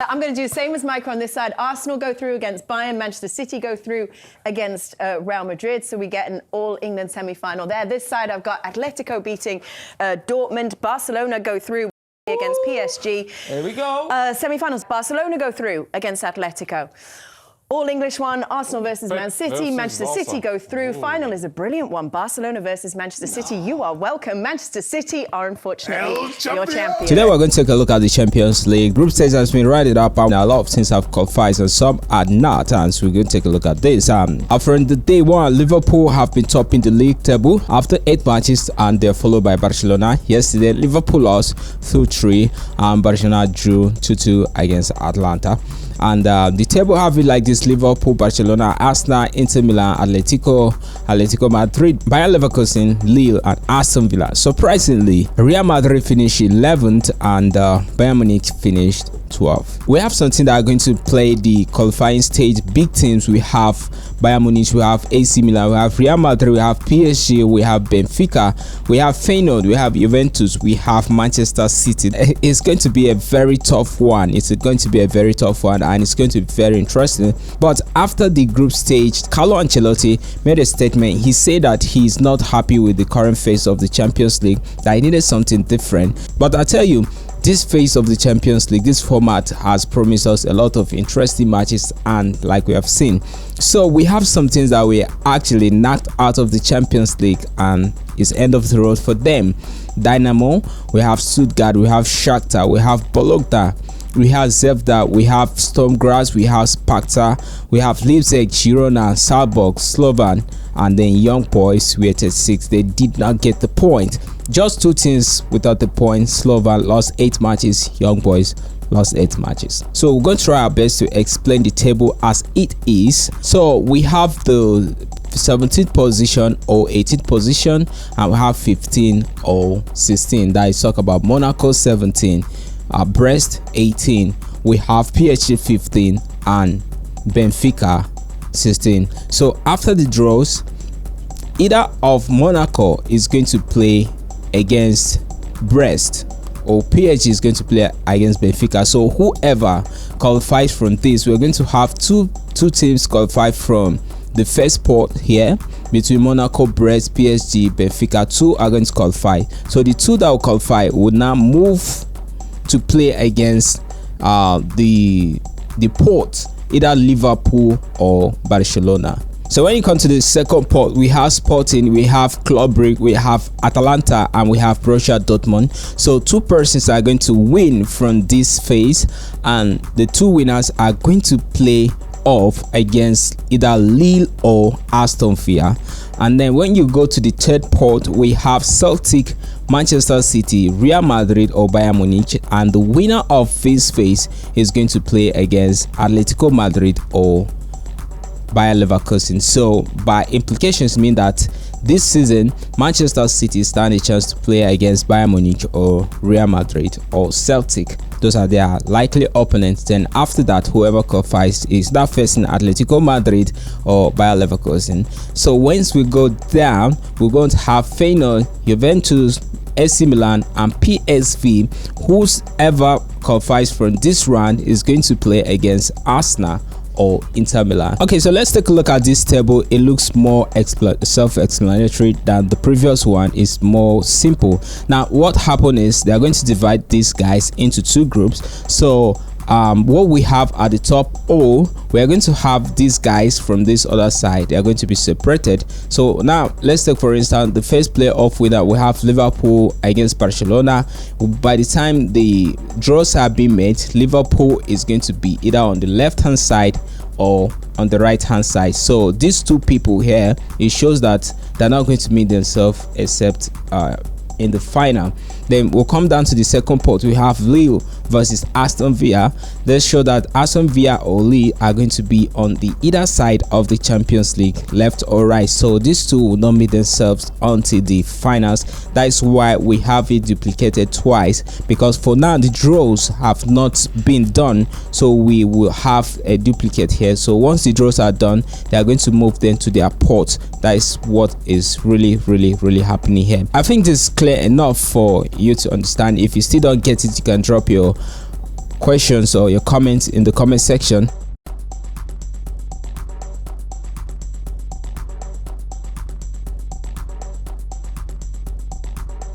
I'm going to do the same as Micah on this side. Arsenal go through against Bayern. Manchester City go through against Real Madrid. So we get an all-England semi-final there. This side, I've got Atletico beating Dortmund. Barcelona go through against PSG. There we go. Semi-finals. Barcelona go through against Atletico. All English one, Arsenal versus Man City. Manchester City go through. Final is a brilliant one. Barcelona versus Manchester City. You are welcome. Manchester City are unfortunately your champions. Today we're going to take a look at the Champions League. Group stage has been rounded up and a lot of teams have qualified and some are not. And so we're going to take a look at this. After the day one, Liverpool have been topping the league table after 8 matches and they're followed by Barcelona. Yesterday, Liverpool lost 2-3 and Barcelona drew 2-2 against Atlanta. And the table have it like this: Liverpool, Barcelona, Arsenal, Inter Milan, Atletico Madrid, Bayer Leverkusen, Lille, and Aston Villa. Surprisingly, Real Madrid finished 11th and Bayern Munich finished 12th. We have something that are going to play the qualifying stage. Big teams, we have Bayern Munich, we have AC Milan, we have Real Madrid, we have PSG, we have Benfica, we have Feyenoord, we have Juventus, we have Manchester City. It's going to be a very tough one. It's going to be a very tough one and it's going to be very interesting. But after the group stage, Carlo Ancelotti made a statement. He said that he's not happy with the current phase of the Champions League, that he needed something different. But I tell you, this phase of the Champions League, this format has promised us a lot of interesting matches, and like we have seen, so we have some things that we actually knocked out of the Champions League and it's end of the road for them. Dynamo, we have Stuttgart, we have Shakhtar, we have Bologna, we have Zvezda, we have Stormgrass, we have Sparta, we have Leipzig, Girona, Salzburg, Slovan, and then Young Boys, we are 36. They did not get the point. Just 2 teams without the point. Slovan lost 8 matches, Young Boys lost 8 matches. So we're going to try our best to explain the table as it is. So we have the 17th position or 18th position, and we have 15 or 16. That is talk about Monaco 17, Brest 18, we have PSG 15 and Benfica 16. So after the draws, either of Monaco is going to play against Brest or PSG is going to play against Benfica. So whoever qualifies from this, we're going to have two teams qualify from the first pot here between Monaco, Brest, PSG, Benfica. 2 are going to qualify. So the 2 that will qualify will now move to play against the port, either Liverpool or Barcelona. So when you come to the second pot, we have Sporting, we have Club Brugge, we have Atalanta, and we have Borussia Dortmund. So 2 persons are going to win from this phase, and the 2 winners are going to play off against either Lille or Aston Villa. And then when you go to the third pot, we have Celtic, Manchester City, Real Madrid or Bayern Munich, and the winner of this phase is going to play against Atletico Madrid or Bayer Leverkusen. So by implications mean that this season Manchester City stand a chance to play against Bayern Munich or Real Madrid or Celtic. Those are their likely opponents. Then after that, whoever qualifies is that facing Atletico Madrid or Bayer Leverkusen. So once we go down, we're going to have Feyenoord, Juventus, AC Milan, and PSV. Whoever qualifies from this round is going to play against Arsenal or Inter Milan. Okay, so let's take a look at this table. It looks more self-explanatory than the previous one. Is more simple. Now what happened is they are going to divide these guys into 2 groups. So what we have at the top O, we are going to have these guys from this other side. They are going to be separated. So now let's take for instance the first playoff winner. We have Liverpool against Barcelona. By the time the draws have been made, Liverpool is going to be either on the left hand side or on the right hand side. So these 2 people here, it shows that they're not going to meet themselves except in the final. Then we'll come down to the second pot. We have Lille versus Aston Villa. Let's show that Aston Villa or Lille are going to be on the either side of the Champions League, left or right. So these 2 will not meet themselves until the finals. That is why we have it duplicated twice, because for now the draws have not been done, so we will have a duplicate here. So once the draws are done, they are going to move then to their pot. That is what is really happening here. I think this is clear enough for you to understand. If you still don't get it, you can drop your questions or your comments in the comment section.